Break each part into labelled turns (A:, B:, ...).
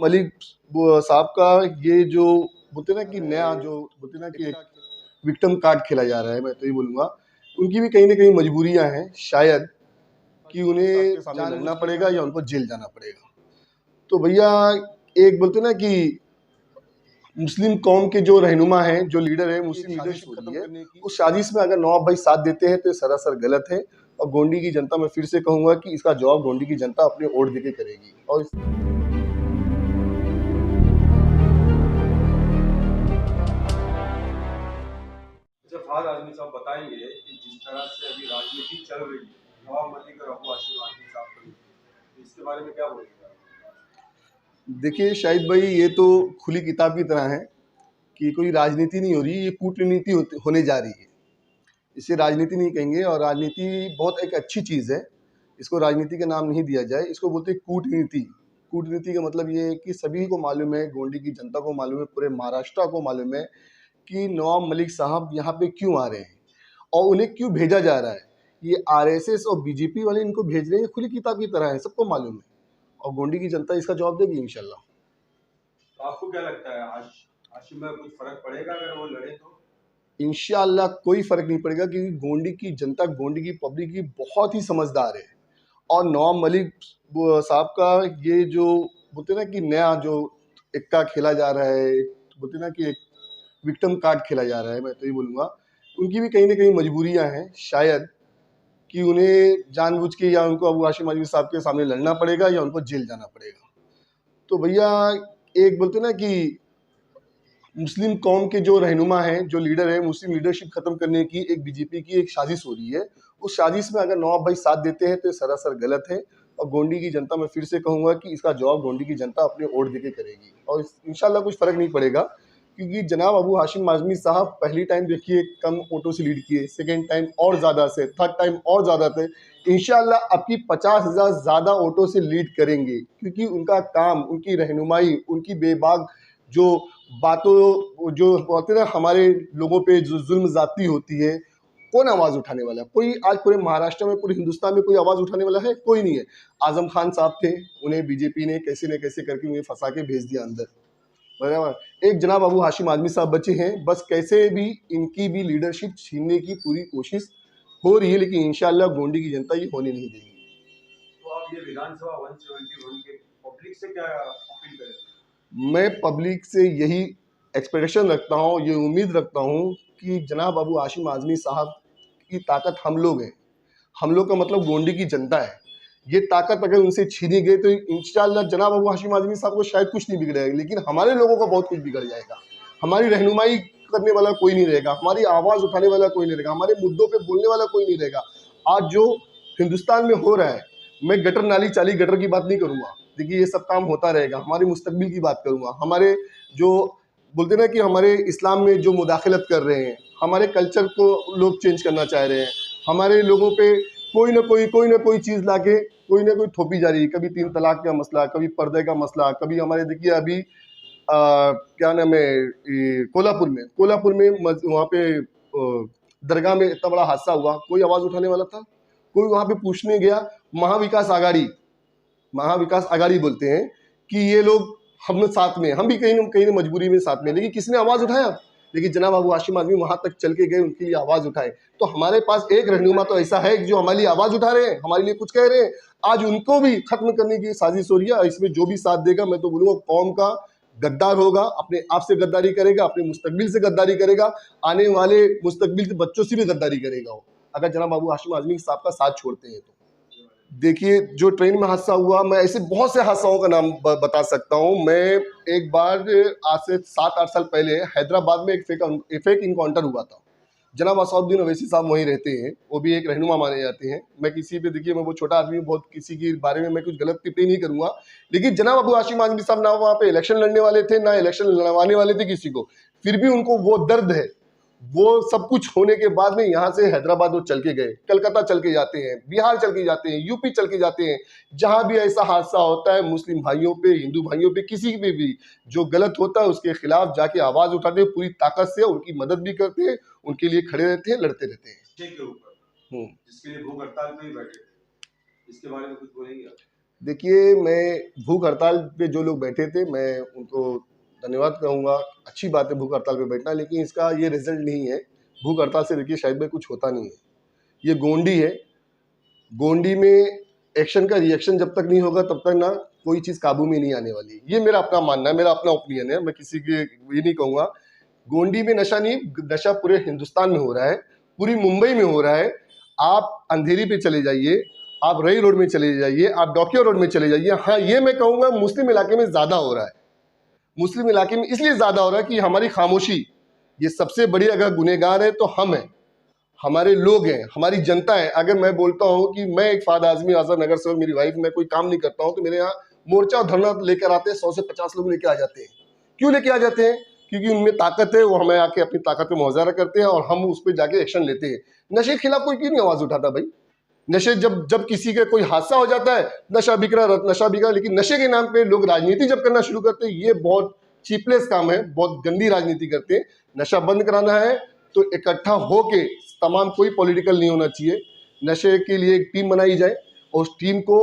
A: मलिक साहब का ये जो बोलते ना कि नया जो बोलते ना कि एक विक्टिम कार्ड खेला जा रहा है, मैं तो ये बोलूँगा उनकी भी कहीं न कहीं मजबूरियाँ हैं शायद कि उन्हें सामने लड़ना पड़ेगा या उनको जेल जाना पड़ेगा। तो भैया एक बोलते ना कि मुस्लिम कौम के जो रहनुमा हैं, जो लीडर हैं, मुस्लिम लीडरशिप खत्म करने की उस साजिश में अगर नवाब भाई साथ देते हैं तो ये सरासर गलत है और गोंडी की जनता, मैं फिर से कहूँगा कि इसका जवाब गोंडी की जनता अपने वोट देके करेगी। और
B: अच्छा फहद आजमी साहब बताएंगे कि जिस तरह से अभी राजनीति चल रही है नवाब मलिक और अबू हाशिम आजमी साहब की, इसके बारे में क्या बोलेंगे आप?
A: देखिए शाहिद भाई, ये तो खुली किताब की तरह है कि कोई राजनीति नहीं हो रही, ये कूटनीति होने जा रही है। इसे राजनीति नहीं कहेंगे और राजनीति बहुत एक अच्छी चीज़ है, इसको राजनीति का नाम नहीं दिया जाए, इसको बोलते हैं कूटनीति। कूटनीति का मतलब ये है कि सभी को मालूम है, गोंडी की जनता को मालूम है, पूरे महाराष्ट्र को मालूम है कि नवाब मलिक साहब यहाँ पे क्यों आ रहे हैं और उन्हें क्यों भेजा जा रहा है। ये आरएसएस और बीजेपी वाले इनको भेज रहे हैं, खुली किताब की तरह है, सबको मालूम है और गोंडी की जनता इसका जवाब देगी इंशाल्लाह।
B: तो आपको क्या लगता है आज हाशिम में कुछ फर्क पड़ेगा अगर वो लड़े तो?
A: इंशाल्लाह कोई फर्क नहीं पड़ेगा क्योंकि गोंडी की जनता, गोंडी की पब्लिक की बहुत ही समझदार है और नवाब मलिक साहब का ये जो बोलते ना कि नया जो इक्का खेला जा रहा है, बोलते ना कि एक विक्टिम कार्ड खेला जा रहा है, मैं तो ये बोलूँगा उनकी भी कहीं ना कहीं मजबूरियाँ हैं शायद कि उन्हें जानबूझ के या उनको अबू हाशिम आजमी साहब के सामने लड़ना पड़ेगा या उनको जेल जाना पड़ेगा। तो भैया एक बोलते ना कि मुस्लिम कौम के जो रहनुमा हैं, जो लीडर हैं, मुस्लिम लीडरशिप खत्म करने की एक बीजेपी की एक साजिश हो रही है। उस साजिश में अगर नवाब भाई साथ देते हैं तो ये सरासर गलत है और गोंडी की जनता, मैं फिर से कहूँगा कि इसका जवाब गोंडी की जनता अपने वोट देके करेगी और इंशाल्लाह कुछ फर्क नहीं पड़ेगा क्योंकि जनाब अबू हाशिम आजमी साहब पहली टाइम देखिए कम वोटों से लीड किए, सेकेंड टाइम और ज़्यादा से, थर्ड टाइम और ज़्यादा थे। इंशाल्लाह आपकी 50,000 ज़्यादा वोटों से लीड करेंगे क्योंकि उनका काम, उनकी रहनुमाई, उनकी बेबाक जो बातों जो बोलते हैं ना हमारे लोगों पे जो जुल्म ज़्यादती होती है, कौन आवाज़ उठाने वाला है? कोई आज पूरे महाराष्ट्र में, पूरे हिंदुस्तान में कोई आवाज़ उठाने वाला है? कोई नहीं है। आज़म खान साहब थे, उन्हें बीजेपी ने कैसे न कैसे करके उन्हें फंसा के भेज दिया अंदर, बराबर। एक जनाब अबू हाशिम आजमी साहब बचे हैं, बस कैसे भी इनकी भी लीडरशिप छीनने की पूरी कोशिश हो रही है, लेकिन इंशाल्लाह गोंडी की जनता ये होने नहीं देगी।
B: तो आप ये विधानसभा 171 के पब्लिक से क्या अपील करेंगे?
A: मैं पब्लिक से यही एक्सपेक्टेशन रखता हूँ, ये उम्मीद रखता हूँ कि जनाब अबू हाशिम आजमी साहब की ताकत हम लोग हैं। हम लोग का मतलब गोंडी की जनता है। ये ताकत अगर उनसे छीनी गई तो इंशाल्लाह जनाब अबू हाशिम आजमी साहब को शायद कुछ नहीं बिगड़ेगा, लेकिन हमारे लोगों को बहुत कुछ बिगड़ जाएगा। हमारी रहनुमाई करने वाला कोई नहीं रहेगा, हमारी आवाज़ उठाने वाला कोई नहीं रहेगा, हमारे मुद्दों पे बोलने वाला कोई नहीं रहेगा। आज जो हिंदुस्तान में हो रहा है, मैं गटर नाली चाली गटर की बात नहीं करूँगा, देखिए ये सब काम होता रहेगा। हमारे मुस्तकबिल की बात करूँगा, हमारे जो बोलते ना कि हमारे इस्लाम में जो मुदाखलत कर रहे हैं, हमारे कल्चर को लोग चेंज करना चाह रहे हैं, हमारे लोगों पे कोई ना कोई चीज़ लाके कोई ना कोई थोपी जा रही है। कभी 3 तलाक का मसला, कभी पर्दे का मसला, कभी हमारे देखिए अभी क्या नाम है, कोल्हापुर में वहाँ पे दरगाह में इतना बड़ा हादसा हुआ, कोई आवाज़ उठाने वाला था? कोई वहाँ पे पूछने गया? महाविकास आघाड़ी बोलते हैं कि ये लोग हम लोग साथ में, हम भी कहीं न मजबूरी में साथ में, लेकिन किसने आवाज़ उठाया? लेकिन जनाब अबू हाशिम आजमी वहां तक चल के गए, उनके लिए आवाज़ उठाए। तो हमारे पास एक रहनुमा तो ऐसा है कि जो हमारे लिए आवाज़ उठा रहे हैं, हमारे लिए कुछ कह रहे हैं। आज उनको भी खत्म करने की साजिश हो रही है। इसमें जो भी साथ देगा, मैं तो बोलूँगा कौम का गद्दार होगा, अपने आप से गद्दारी करेगा, अपने मुस्तकबिल से गद्दारी करेगा, आने वाले मुस्तकबिल के बच्चों से भी गद्दारी करेगा वो, अगर जनाब अबू हाशिम आजमी साहब का साथ छोड़ते हैं तो। देखिए जो ट्रेन में हादसा हुआ, मैं ऐसे बहुत से हादसाओं का नाम बता सकता हूँ। मैं एक बार आज से 7-8 साल पहले हैदराबाद में एक फेक इनकाउंटर हुआ था। जनाब असदुद्दीन अवैसी साहब वहीं रहते हैं, वो भी एक रहनुमा माने जाते हैं। मैं किसी पे देखिए, मैं वो छोटा आदमी, बहुत किसी के बारे में मैं कुछ गलत टिप्पणी नहीं करूंगा, लेकिन जनाब अबू हाशिम आजमी साहब ना वहाँ पे इलेक्शन लड़ने वाले थे, ना इलेक्शन लड़वाने वाले थे किसी को, फिर भी उनको वो दर्द है। वो सब कुछ होने के बाद में यहाँ से हैदराबाद वो चल के गए, कलकत्ता चल के जाते हैं, बिहार चल के जाते हैं, यूपी चल के जाते हैं। जहां भी ऐसा हादसा होता है, मुस्लिम भाइयों पे, हिंदू भाइयों पे, किसी पे भी जो गलत होता है उसके खिलाफ जाके आवाज उठाते हैं, पूरी ताकत से उनकी मदद भी करते हैं, उनके लिए खड़े रहते हैं, लड़ते रहते हैं।
B: के ऊपर जिसके लिए भूख हड़ताल पे ही बैठे थे, इसके बारे में कुछ बोलेंगे आप?
A: देखिए, मैं भूख हड़ताल पे जो लोग बैठे थे, मैं उनको धन्यवाद कहूँगा। अच्छी बात है भूख हड़ताल पे बैठना, लेकिन इसका ये रिज़ल्ट नहीं है। भूख हड़ताल से देखिए शायद में कुछ होता नहीं है। ये गोंडी है। गोंडी में एक्शन का रिएक्शन जब तक नहीं होगा, तब तक ना कोई चीज़ काबू में नहीं आने वाली। ये मेरा अपना मानना है, मेरा अपना ओपिनियन है। मैं किसी के ये नहीं कहूँगा। गोंडी में नशा नहीं, नशा पूरे हिंदुस्तान में हो रहा है, पूरी मुंबई में हो रहा है। आप अंधेरी पे चले जाइए, आप रई रोड में चले जाइए, आप डॉकिया रोड में चले जाइए। हाँ, ये मैं कहूँगा मुस्लिम इलाके में ज़्यादा हो रहा है। मुस्लिम इलाके में इसलिए ज़्यादा हो रहा है कि हमारी खामोशी, ये सबसे बड़ी अगर गुनहगार है तो हम हैं, हमारे लोग हैं, हमारी जनता है। अगर मैं बोलता हूँ कि मैं एक फाद आजमी आज़ाद नगर सेवक, मेरी वाइफ, मैं कोई काम नहीं करता हूँ, तो मेरे यहाँ मोर्चा और धरना लेकर आते हैं, 100 से 50 लोग लेके आ जाते हैं। क्यों लेके आ जाते हैं? क्योंकि उनमें ताकत है, वो हमें आके अपनी ताकत पे मुजाहरा करते हैं और हम उस पर जाके एक्शन लेते हैं। नशे के खिलाफ कोई क्यों नहीं आवाज उठाता भाई? नशे जब जब किसी का कोई हादसा हो जाता है, नशा बिक रहा, नशा बिक रहा, लेकिन नशे के नाम पे लोग राजनीति जब करना शुरू करते हैं, ये बहुत चीपलेस काम है, बहुत गंदी राजनीति करते हैं। नशा बंद कराना है तो इकट्ठा होके, तमाम कोई पॉलिटिकल नहीं होना चाहिए। नशे के लिए एक टीम बनाई जाए और उस टीम को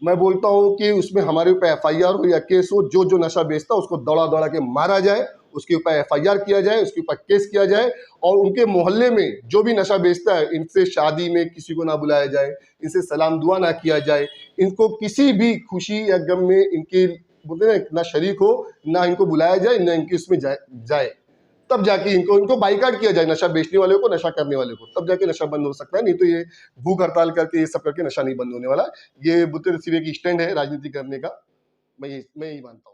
A: मैं बोलता हूँ कि उसमें हमारे ऊपर एफआईआर हो या केस हो, जो जो नशा बेचता है उसको दौड़ा दौड़ा के मारा जाए, उसके ऊपर एफआईआर किया जाए, उसके ऊपर केस किया जाए। और उनके मोहल्ले में जो भी नशा बेचता है, इनसे शादी में किसी को ना बुलाया जाए, इनसे सलाम दुआ ना किया जाए, इनको किसी भी खुशी या गम में इनके बोलते हैं ना शरीक हो, ना इनको बुलाया जाए, ना इनकी उसमें जाए। तब जाके इनको बाइकाट किया जाए, नशा बेचने वाले को, नशा करने वाले को, तब जाके नशा बंद हो सकता है। नहीं तो ये भूख हड़ताल करके, ये सब करके नशा नहीं बंद होने वाला। ये बुद्ध सिर्फ एक स्टैंड है राजनीति करने का। मैं यही मानता हूँ।